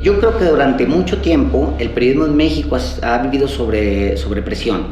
Yo creo que durante mucho tiempo el periodismo en México ha vivido sobre presión.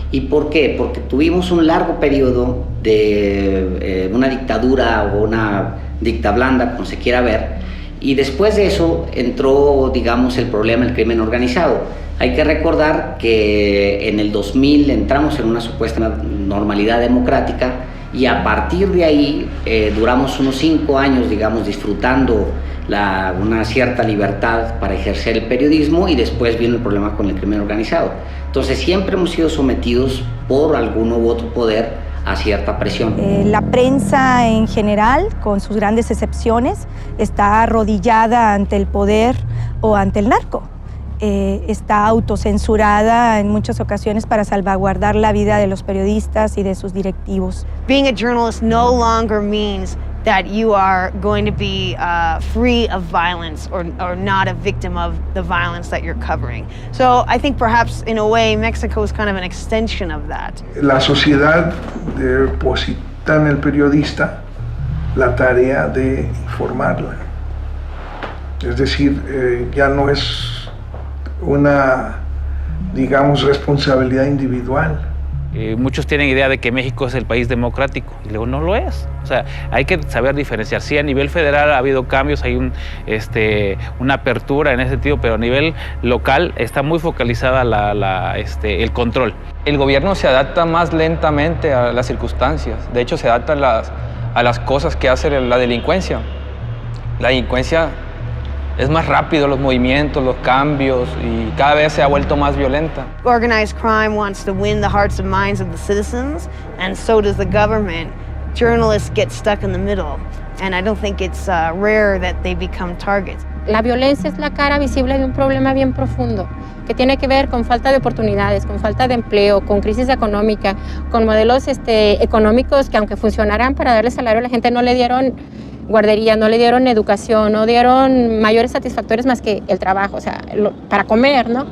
¿Y por qué? Porque tuvimos un largo periodo de una dictadura o una dicta blanda, como se quiera ver, y después de eso entró, digamos, el problema del crimen organizado. Hay que recordar que en el 2000 entramos en una supuesta normalidad democrática y a partir de ahí duramos unos 5 años, digamos, disfrutando una cierta libertad para ejercer el periodismo, y después vino el problema con el crimen organizado. Entonces siempre hemos sido sometidos por alguno u otro poder a cierta presión. La prensa en general, con sus grandes excepciones, está arrodillada ante el poder o ante el narco. Está autocensurada en muchas ocasiones para salvaguardar la vida de los periodistas y de sus directivos. Being a journalist no longer means that you are going to be free of violence or not a victim of the violence that you're covering. So I think perhaps in a way Mexico is kind of an extension of that. La sociedad deposita en el periodista la tarea de informarla. Es decir, ya no es una, digamos, responsabilidad individual. Muchos tienen idea de que México es el país democrático, y luego no lo es. O sea, hay que saber diferenciar. Sí, a nivel federal ha habido cambios, hay una apertura en ese sentido, pero a nivel local está muy focalizada el control. El gobierno se adapta más lentamente a las circunstancias. De hecho, se adapta a las cosas que hace la delincuencia. La delincuencia es más rápido, los movimientos, los cambios, y cada vez se ha vuelto más violenta. Organized crime wants to win the hearts and minds of the citizens, and so does the government. Journalists get stuck in the middle, and I don't think it's rare that they become targets. La violencia es la cara visible de un problema bien profundo, que tiene que ver con falta de oportunidades, con falta de empleo, con crisis económica, con modelos económicos que, aunque funcionaran para darle salario a la gente, no le dieron guardería, no le dieron educación, no dieron mayores satisfactores más que el trabajo, o sea, para comer, ¿no?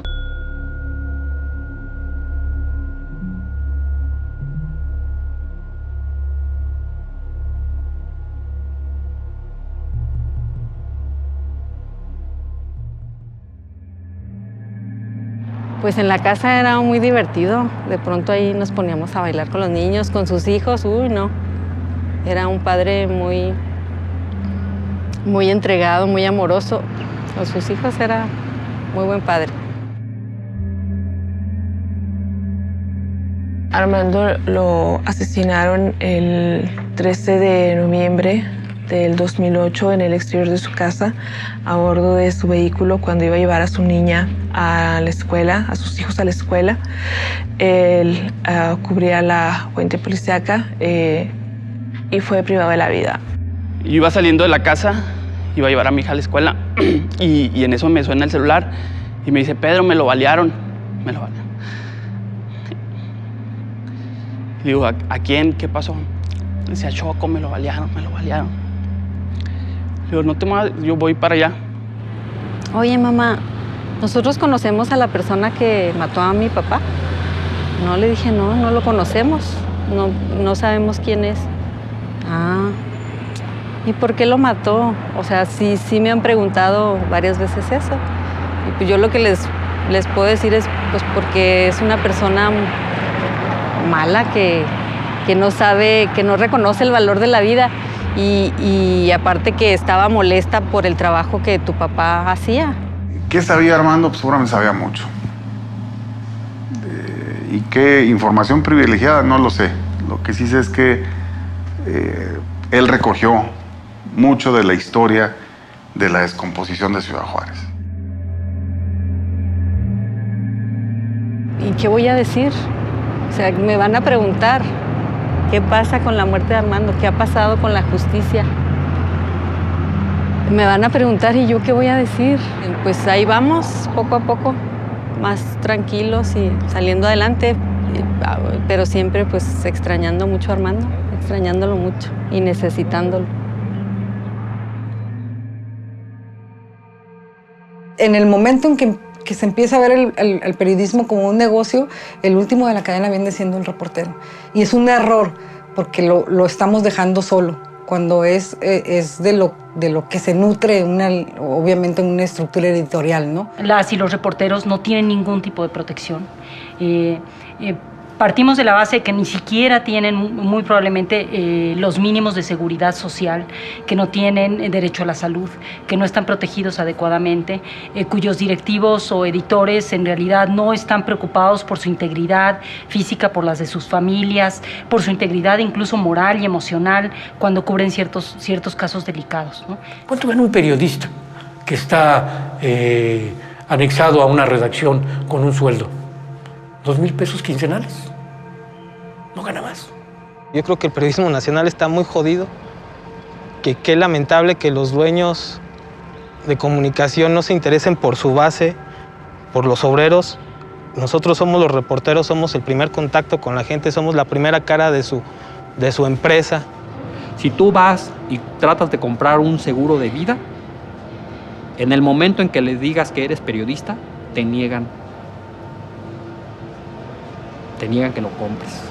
Pues en la casa era muy divertido. De pronto ahí nos poníamos a bailar con los niños, con sus hijos. Uy, no. Era un padre muy entregado, muy amoroso. Con sus hijos era muy buen padre. Armando lo asesinaron el 13 de noviembre del 2008 en el exterior de su casa, a bordo de su vehículo, cuando iba a llevar a su niña a la escuela, a sus hijos a la escuela. Él cubría la fuente policíaca y fue privado de la vida. Yo iba saliendo de la casa, iba a llevar a mi hija a la escuela y en eso me suena el celular y me dice: Pedro, me lo balearon. Me lo balearon. Y digo: ¿A quién? ¿Qué pasó? Dice: a Choco, me lo balearon, me lo balearon. Digo: no te muevas, yo voy para allá. Oye, mamá, nosotros conocemos a la persona que mató a mi papá. No, le dije, no lo conocemos, no sabemos quién es. Ah, ¿y por qué lo mató? O sea, sí me han preguntado varias veces eso. Y pues yo lo que les puedo decir es pues porque es una persona mala que no sabe, que no reconoce el valor de la vida y aparte que estaba molesta por el trabajo que tu papá hacía. ¿Qué sabía Armando? Pues seguramente sabía mucho. ¿Y qué información privilegiada? No lo sé. Lo que sí sé es que él recogió mucho de la historia de la descomposición de Ciudad Juárez. ¿Y qué voy a decir? O sea, me van a preguntar qué pasa con la muerte de Armando, qué ha pasado con la justicia. Me van a preguntar, ¿y yo qué voy a decir? Pues ahí vamos, poco a poco, más tranquilos y saliendo adelante, pero siempre pues extrañando mucho a Armando, extrañándolo mucho y necesitándolo. En el momento en que se empieza a ver el periodismo como un negocio, el último de la cadena viene siendo el reportero. Y es un error, porque lo estamos dejando solo. cuando es de lo que se nutre obviamente una estructura editorial, ¿no? Las y los reporteros no tienen ningún tipo de protección. Partimos de la base de que ni siquiera tienen muy probablemente los mínimos de seguridad social, que no tienen derecho a la salud, que no están protegidos adecuadamente, cuyos directivos o editores en realidad no están preocupados por su integridad física, por las de sus familias, por su integridad incluso moral y emocional cuando cubren ciertos casos delicados, ¿no? ¿Cuánto gana un periodista que está anexado a una redacción con un sueldo? $2,000 pesos quincenales. No gana más. Yo creo que el periodismo nacional está muy jodido. Qué lamentable que los dueños de comunicación no se interesen por su base, por los obreros. Nosotros somos los reporteros, somos el primer contacto con la gente, somos la primera cara de su empresa. Si tú vas y tratas de comprar un seguro de vida, en el momento en que le digas que eres periodista, te niegan que lo compres.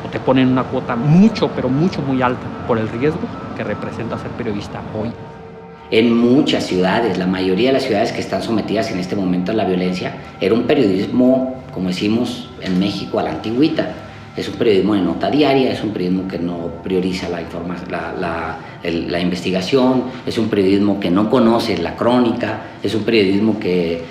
O te ponen una cuota mucho, pero mucho, muy alta por el riesgo que representa ser periodista hoy. En muchas ciudades, la mayoría de las ciudades que están sometidas en este momento a la violencia, era un periodismo, como decimos en México, a la antigüita. Es un periodismo de nota diaria, es un periodismo que no prioriza la investigación, es un periodismo que no conoce la crónica, es un periodismo que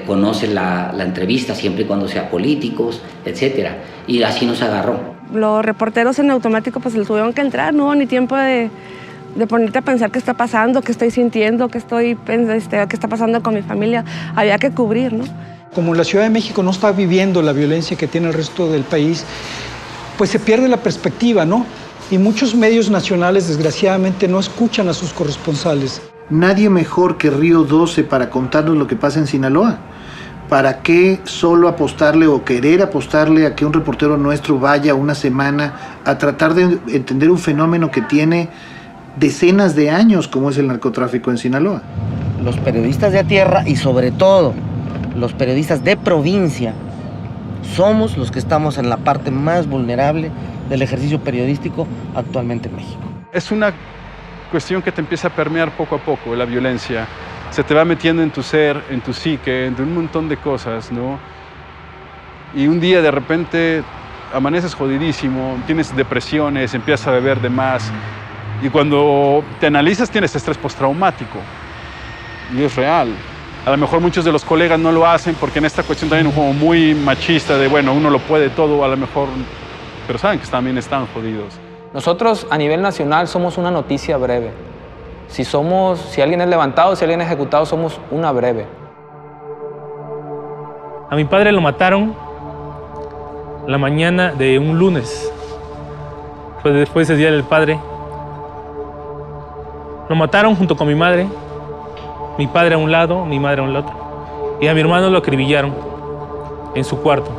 conoce la entrevista siempre y cuando sea políticos, etc. Y así nos agarró. Los reporteros en automático pues les tuvieron que entrar, no hubo ni tiempo de ponerte a pensar qué está pasando, qué estoy sintiendo, qué está pasando con mi familia. Había que cubrir, ¿no? Como la Ciudad de México no está viviendo la violencia que tiene el resto del país, pues se pierde la perspectiva, ¿no? Y muchos medios nacionales, desgraciadamente, no escuchan a sus corresponsales. Nadie mejor que Río 12 para contarnos lo que pasa en Sinaloa. ¿Para qué solo apostarle o querer apostarle a que un reportero nuestro vaya una semana a tratar de entender un fenómeno que tiene decenas de años, como es el narcotráfico en Sinaloa? Los periodistas de tierra y sobre todo los periodistas de provincia somos los que estamos en la parte más vulnerable del ejercicio periodístico actualmente en México. Es una cuestión que te empieza a permear poco a poco, la violencia. Se te va metiendo en tu ser, en tu psique, en un montón de cosas, ¿no? Y un día de repente amaneces jodidísimo, tienes depresiones, empiezas a beber de más. Y cuando te analizas tienes estrés postraumático. Y es real. A lo mejor muchos de los colegas no lo hacen porque en esta cuestión también es como muy machista de, bueno, uno lo puede todo, a lo mejor, pero saben que también están jodidos. Nosotros a nivel nacional somos una noticia breve. Si alguien es levantado, si alguien es ejecutado, somos una breve. A mi padre lo mataron la mañana de un lunes. Fue después del Día del Padre. Lo mataron junto con mi madre. Mi padre a un lado, mi madre a un otro. Y a mi hermano lo acribillaron en su cuarto.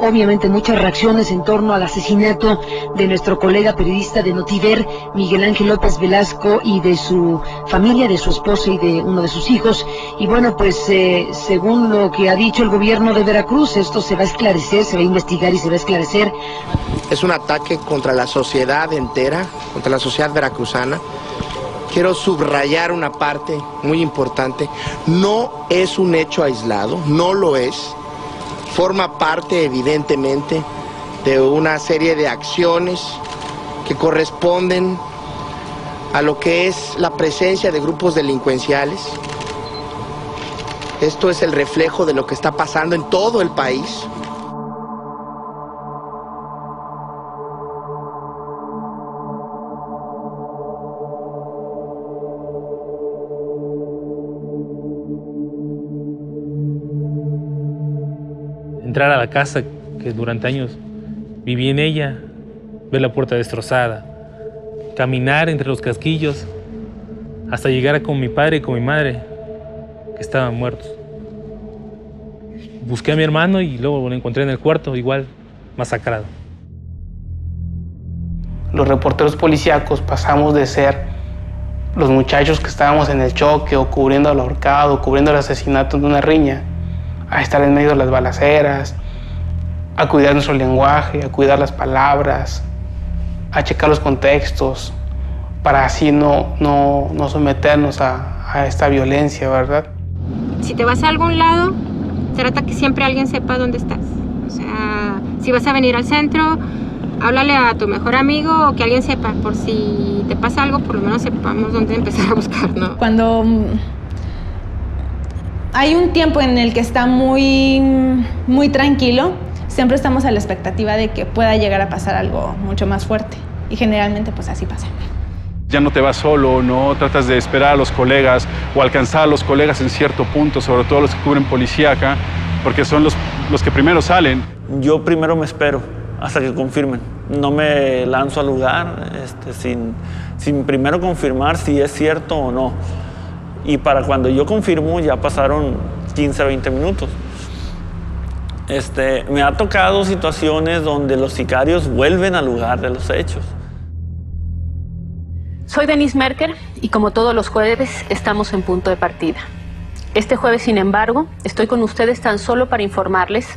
Obviamente muchas reacciones en torno al asesinato de nuestro colega periodista de Notiver, Miguel Ángel López Velasco, y de su familia, de su esposa y de uno de sus hijos. Y bueno, pues según lo que ha dicho el gobierno de Veracruz, esto se va a esclarecer, se va a investigar y se va a esclarecer. Es un ataque contra la sociedad entera, contra la sociedad veracruzana. Quiero subrayar una parte muy importante. No es un hecho aislado, no lo es. Forma parte, evidentemente, de una serie de acciones que corresponden a lo que es la presencia de grupos delincuenciales. Esto es el reflejo de lo que está pasando en todo el país. Entrar a la casa que durante años viví en ella, ver la puerta destrozada, caminar entre los casquillos hasta llegar con mi padre y con mi madre, que estaban muertos. Busqué a mi hermano y luego lo encontré en el cuarto, igual masacrado. Los reporteros policíacos pasamos de ser los muchachos que estábamos en el choque o cubriendo el ahorcado, cubriendo el asesinato de una riña, a estar en medio de las balaceras, a cuidar nuestro lenguaje, a cuidar las palabras, a checar los contextos, para así no someternos a esta violencia, ¿verdad? Si te vas a algún lado, trata que siempre alguien sepa dónde estás. O sea, si vas a venir al centro, háblale a tu mejor amigo o que alguien sepa, por si te pasa algo, por lo menos sepamos dónde empezar a buscar, ¿no? Cuando hay un tiempo en el que está muy tranquilo, siempre estamos a la expectativa de que pueda llegar a pasar algo mucho más fuerte. Y generalmente pues así pasa. Ya no te vas solo, ¿no? Tratas de esperar a los colegas o alcanzar a los colegas en cierto punto, sobre todo los que cubren policíaca, porque son los que primero salen. Yo primero me espero hasta que confirmen. No me lanzo al lugar sin primero confirmar si es cierto o no. Y para cuando yo confirmo ya pasaron 15 20 minutos. Me ha tocado situaciones donde los sicarios vuelven al lugar de los hechos. Soy Denise Merker y como todos los jueves estamos en Punto de Partida. Este jueves, sin embargo, estoy con ustedes tan solo para informarles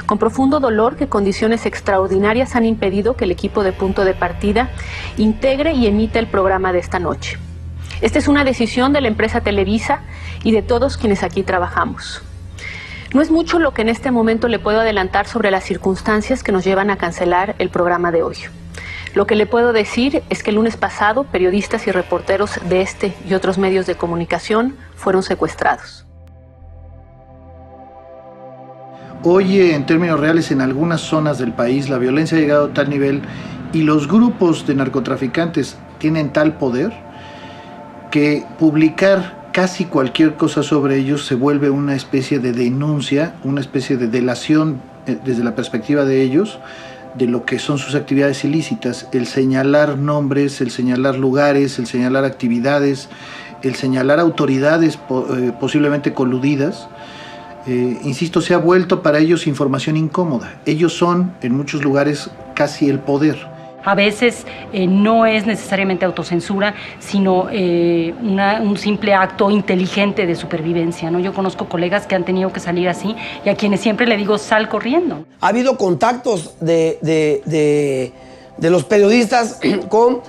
con profundo dolor que condiciones extraordinarias han impedido que el equipo de Punto de Partida integre y emita el programa de esta noche. Esta es una decisión de la empresa Televisa y de todos quienes aquí trabajamos. No es mucho lo que en este momento le puedo adelantar sobre las circunstancias que nos llevan a cancelar el programa de hoy. Lo que le puedo decir es que el lunes pasado, periodistas y reporteros de este y otros medios de comunicación fueron secuestrados. Hoy, en términos reales, en algunas zonas del país la violencia ha llegado a tal nivel y los grupos de narcotraficantes tienen tal poder que publicar casi cualquier cosa sobre ellos se vuelve una especie de denuncia, una especie de delación desde la perspectiva de ellos, de lo que son sus actividades ilícitas, el señalar nombres, el señalar lugares, el señalar actividades, el señalar autoridades posiblemente coludidas. Insisto, se ha vuelto para ellos información incómoda. Ellos son, en muchos lugares, casi el poder. A veces no es necesariamente autocensura, sino un simple acto inteligente de supervivencia, ¿no? Yo conozco colegas que han tenido que salir así y a quienes siempre le digo, sal corriendo. Ha habido contactos de los periodistas con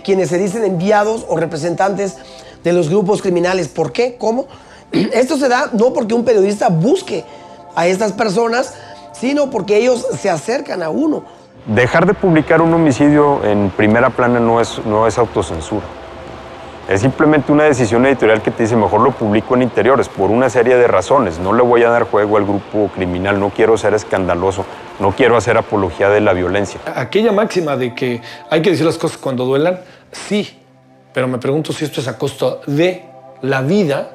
quienes se dicen enviados o representantes de los grupos criminales. ¿Por qué? ¿Cómo? Esto se da no porque un periodista busque a estas personas, sino porque ellos se acercan a uno. Dejar de publicar un homicidio en primera plana no es autocensura. Es simplemente una decisión editorial que te dice mejor lo publico en interiores por una serie de razones. No le voy a dar juego al grupo criminal, no quiero ser escandaloso, no quiero hacer apología de la violencia. Aquella máxima de que hay que decir las cosas cuando duelan, sí, pero me pregunto si esto es a costo de la vida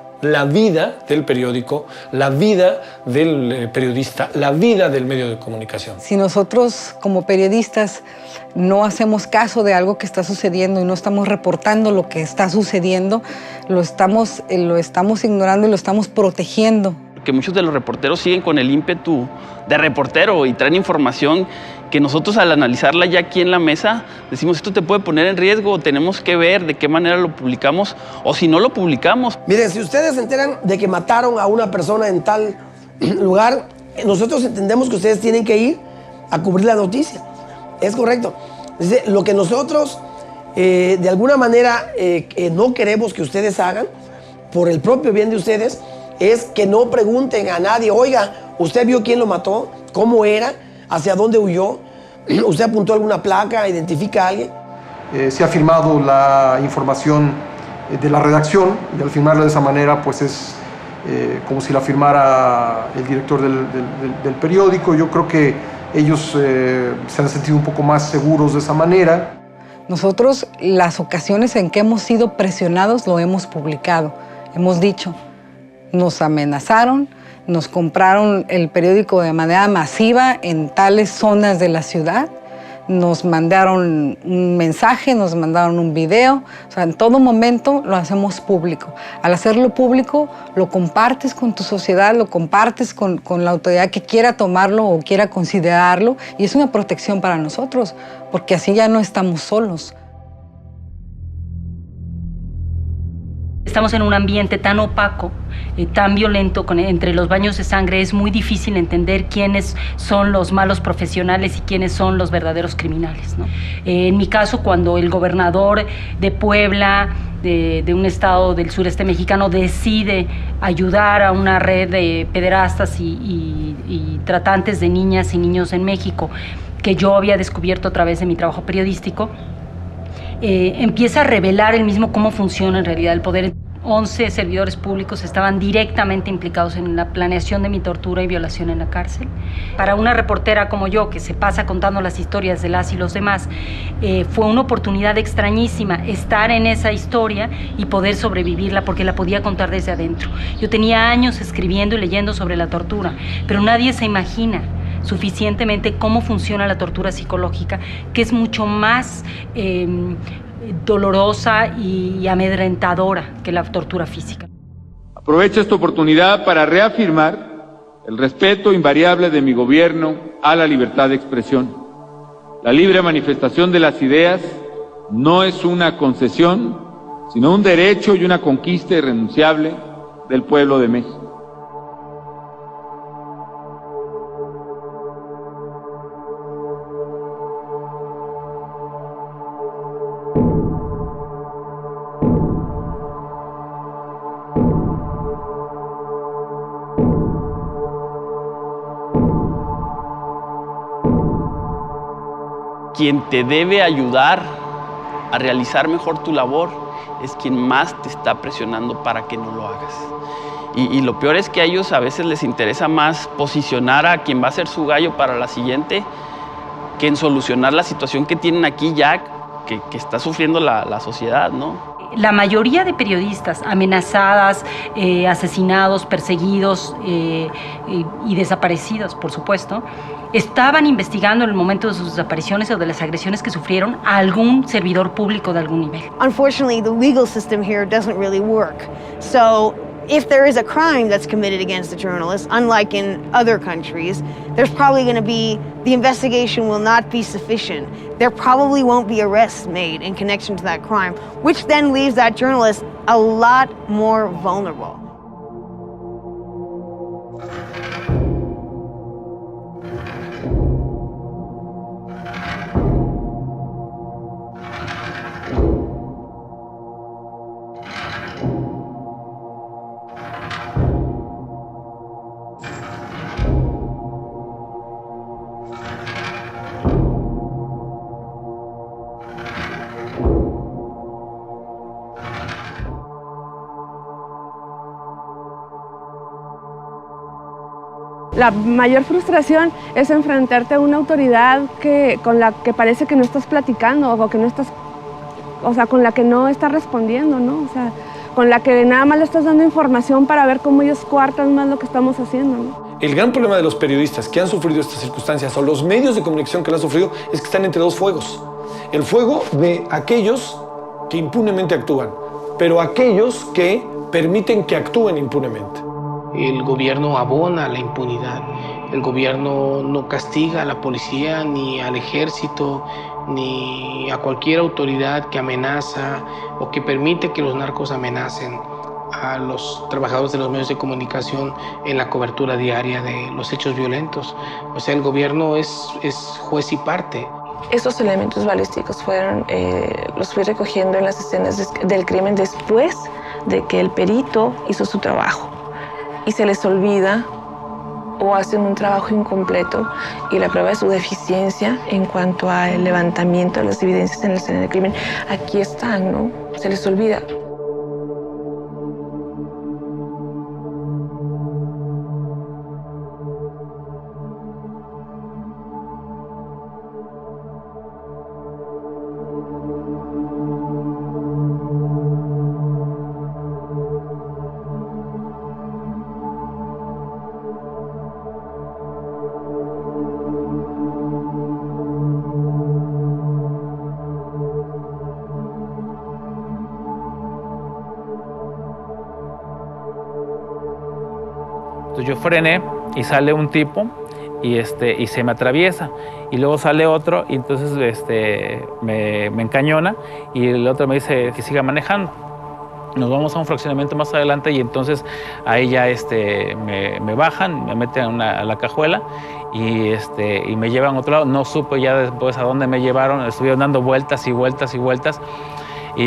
del periódico, la vida del periodista, la vida del medio de comunicación. Si nosotros como periodistas no hacemos caso de algo que está sucediendo y no estamos reportando lo que está sucediendo, lo estamos ignorando y lo estamos protegiendo. Que muchos de los reporteros siguen con el ímpetu de reportero y traen información que nosotros al analizarla ya aquí en la mesa decimos esto te puede poner en riesgo, tenemos que ver de qué manera lo publicamos o si no lo publicamos. Miren, si ustedes se enteran de que mataron a una persona en tal lugar, nosotros entendemos que ustedes tienen que ir a cubrir la noticia. Es correcto. Entonces, lo que nosotros de alguna manera no queremos que ustedes hagan por el propio bien de ustedes es que no pregunten a nadie, oiga, ¿usted vio quién lo mató? ¿Cómo era? ¿Hacia dónde huyó? ¿Usted apuntó alguna placa? ¿Identifica a alguien? Se ha firmado la información de la redacción y al firmarla de esa manera pues es como si la firmara el director del periódico. Yo creo que ellos se han sentido un poco más seguros de esa manera. Nosotros las ocasiones en que hemos sido presionados lo hemos publicado. Hemos dicho, nos amenazaron, nos compraron el periódico de manera masiva en tales zonas de la ciudad, nos mandaron un mensaje, nos mandaron un video, o sea, en todo momento lo hacemos público. Al hacerlo público, lo compartes con tu sociedad, lo compartes con la autoridad que quiera tomarlo o quiera considerarlo, y es una protección para nosotros, porque así ya no estamos solos. Estamos en un ambiente tan opaco, tan violento, entre los baños de sangre. Es muy difícil entender quiénes son los malos profesionales y quiénes son los verdaderos criminales, ¿no? En mi caso, cuando el gobernador de Puebla, de un estado del sureste mexicano, decide ayudar a una red de pederastas y tratantes de niñas y niños en México, que yo había descubierto a través de mi trabajo periodístico, empieza a revelar él mismo cómo funciona en realidad el poder. 11 servidores públicos estaban directamente implicados en la planeación de mi tortura y violación en la cárcel. Para una reportera como yo, que se pasa contando las historias de las y los demás, fue una oportunidad extrañísima estar en esa historia y poder sobrevivirla, porque la podía contar desde adentro. Yo tenía años escribiendo y leyendo sobre la tortura, pero nadie se imagina suficientemente cómo funciona la tortura psicológica, que es mucho más dolorosa y amedrentadora que la tortura física. Aprovecho esta oportunidad para reafirmar el respeto invariable de mi gobierno a la libertad de expresión. La libre manifestación de las ideas no es una concesión, sino un derecho y una conquista irrenunciable del pueblo de México. Quien te debe ayudar a realizar mejor tu labor es quien más te está presionando para que no lo hagas. Y lo peor es que a ellos a veces les interesa más posicionar a quien va a ser su gallo para la siguiente que en solucionar la situación que tienen aquí ya, que está sufriendo la sociedad, ¿no? La mayoría de periodistas amenazadas, asesinados, perseguidos y desaparecidos, por supuesto, estaban investigando en el momento de sus desapariciones o de las agresiones que sufrieron a algún servidor público de algún nivel. Unfortunately, the legal system here doesn't really work. So if there is a crime that's committed against the journalist, unlike in other countries, there's probably going to be, the investigation will not be sufficient. There probably won't be arrests made in connection to that crime, which then leaves that journalist a lot more vulnerable. La mayor frustración es enfrentarte a una autoridad con la que parece que no estás platicando o que no estás, o sea, con la que no estás respondiendo, ¿no? O sea, con la que nada más le estás dando información para ver cómo ellos coartan más lo que estamos haciendo, ¿no? El gran problema de los periodistas que han sufrido estas circunstancias o los medios de comunicación que lo han sufrido es que están entre dos fuegos. El fuego de aquellos que impunemente actúan, pero aquellos que permiten que actúen impunemente. El gobierno abona la impunidad. El gobierno no castiga a la policía, ni al ejército, ni a cualquier autoridad que amenaza o que permite que los narcos amenacen a los trabajadores de los medios de comunicación en la cobertura diaria de los hechos violentos. O sea, el gobierno es juez y parte. Esos elementos balísticos los fui recogiendo en las escenas del crimen después de que el perito hizo su trabajo. Y se les olvida o hacen un trabajo incompleto y la prueba de su deficiencia en cuanto al levantamiento de las evidencias en la escena del crimen. Aquí están, ¿no? Se les olvida. Entonces yo frené y sale un tipo y se me atraviesa. Y luego sale otro y entonces me encañona y el otro me dice que siga manejando. Nos vamos a un fraccionamiento más adelante y entonces ahí ya me bajan, me meten a la cajuela y me llevan a otro lado. No supe ya después a dónde me llevaron, estuvieron dando vueltas y vueltas y vueltas. Y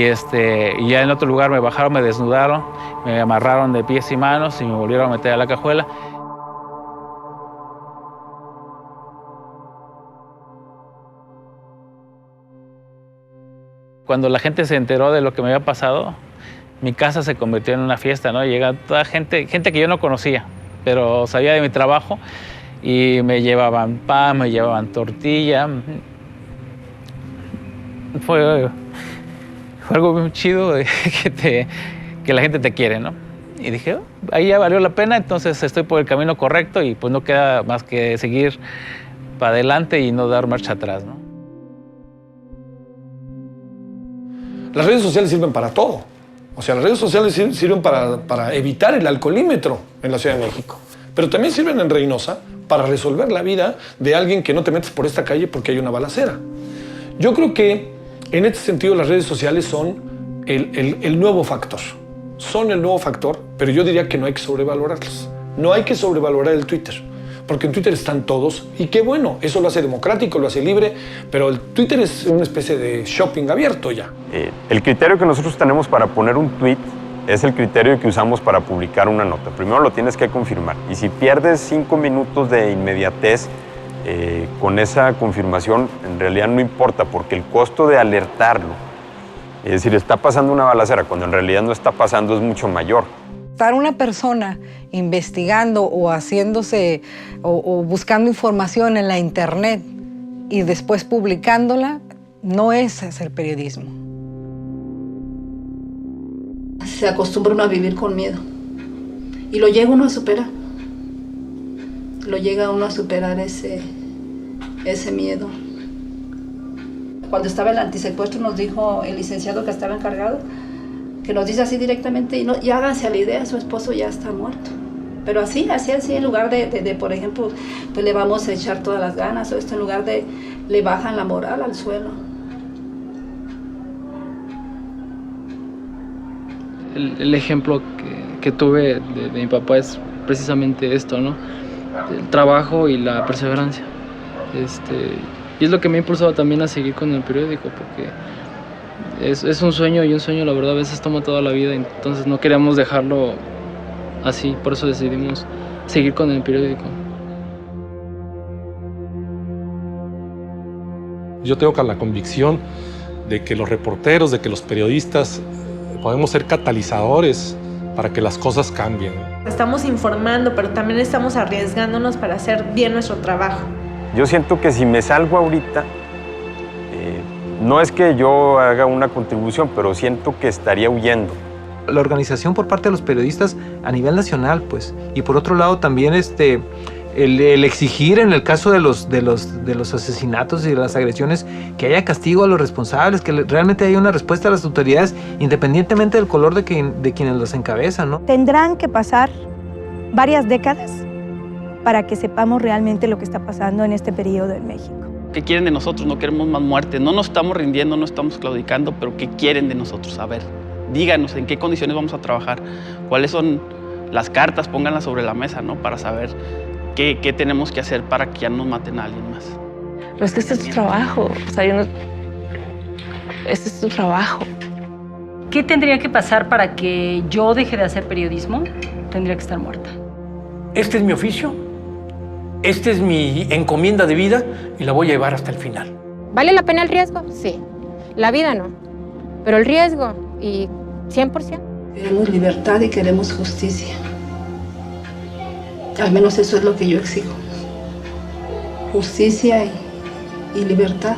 ya en otro lugar me bajaron, me desnudaron, me amarraron de pies y manos y me volvieron a meter a la cajuela. Cuando la gente se enteró de lo que me había pasado, mi casa se convirtió en una fiesta, ¿no? Llega toda gente que yo no conocía, pero sabía de mi trabajo y me llevaban pan, me llevaban tortilla. Fue algo muy chido que la gente te quiere, ¿no? Y dije, ahí ya valió la pena, entonces estoy por el camino correcto y pues no queda más que seguir para adelante y no dar marcha atrás, ¿no? Las redes sociales sirven para todo. O sea, las redes sociales sirven para evitar el alcoholímetro en la Ciudad de México. Pero también sirven en Reynosa para resolver la vida de alguien que no te metes por esta calle porque hay una balacera. Yo creo que en este sentido las redes sociales son el nuevo factor. Son el nuevo factor, pero yo diría que no hay que sobrevalorarlas. No hay que sobrevalorar el Twitter, porque en Twitter están todos y qué bueno, eso lo hace democrático, lo hace libre, pero el Twitter es una especie de shopping abierto ya. El criterio que nosotros tenemos para poner un tweet es el criterio que usamos para publicar una nota. Primero lo tienes que confirmar y si pierdes 5 minutos de inmediatez con esa confirmación, en realidad no importa porque el costo de alertarlo, es decir, está pasando una balacera cuando en realidad no está pasando, es mucho mayor. Estar una persona investigando o haciéndose o buscando información en la internet y después publicándola no es hacer periodismo. Se acostumbra uno a vivir con miedo y lo llega uno a superar. Lo llega uno a superar ese miedo. Cuando estaba el antisecuestro nos dijo el licenciado que estaba encargado, que nos dice así directamente, y háganse a la idea, su esposo ya está muerto. Pero así, en lugar de por ejemplo, pues le vamos a echar todas las ganas, o esto en lugar de, le bajan la moral al suelo. El ejemplo que tuve de mi papá es precisamente esto, ¿no? El trabajo y la perseverancia. Y es lo que me ha impulsado también a seguir con el periódico, porque es un sueño y un sueño la verdad a veces toma toda la vida, entonces no queríamos dejarlo así, por eso decidimos seguir con el periódico. Yo tengo la convicción de que los reporteros, de que los periodistas podemos ser catalizadores para que las cosas cambien. Estamos informando, pero también estamos arriesgándonos para hacer bien nuestro trabajo. Yo siento que si me salgo ahorita, no es que yo haga una contribución, pero siento que estaría huyendo. La organización por parte de los periodistas a nivel nacional, pues, y por otro lado también el exigir en el caso de los asesinatos y de las agresiones que haya castigo a los responsables, que realmente haya una respuesta a las autoridades independientemente del color de quienes los encabezan, ¿no? Tendrán que pasar varias décadas para que sepamos realmente lo que está pasando en este periodo en México. ¿Qué quieren de nosotros? No queremos más muerte, no nos estamos rindiendo, no estamos claudicando, pero ¿qué quieren de nosotros? A ver, díganos en qué condiciones vamos a trabajar, cuáles son las cartas, pónganlas sobre la mesa, ¿no? Para saber qué tenemos que hacer para que ya no maten a alguien más. Pero es que este es tu trabajo, o sea, este es tu trabajo. ¿Qué tendría que pasar para que yo deje de hacer periodismo? Tendría que estar muerta. Este es mi oficio, esta es mi encomienda de vida y la voy a llevar hasta el final. ¿Vale la pena el riesgo? Sí. La vida no. Pero el riesgo, y 100%. Queremos libertad y queremos justicia. Al menos eso es lo que yo exijo. Justicia y libertad.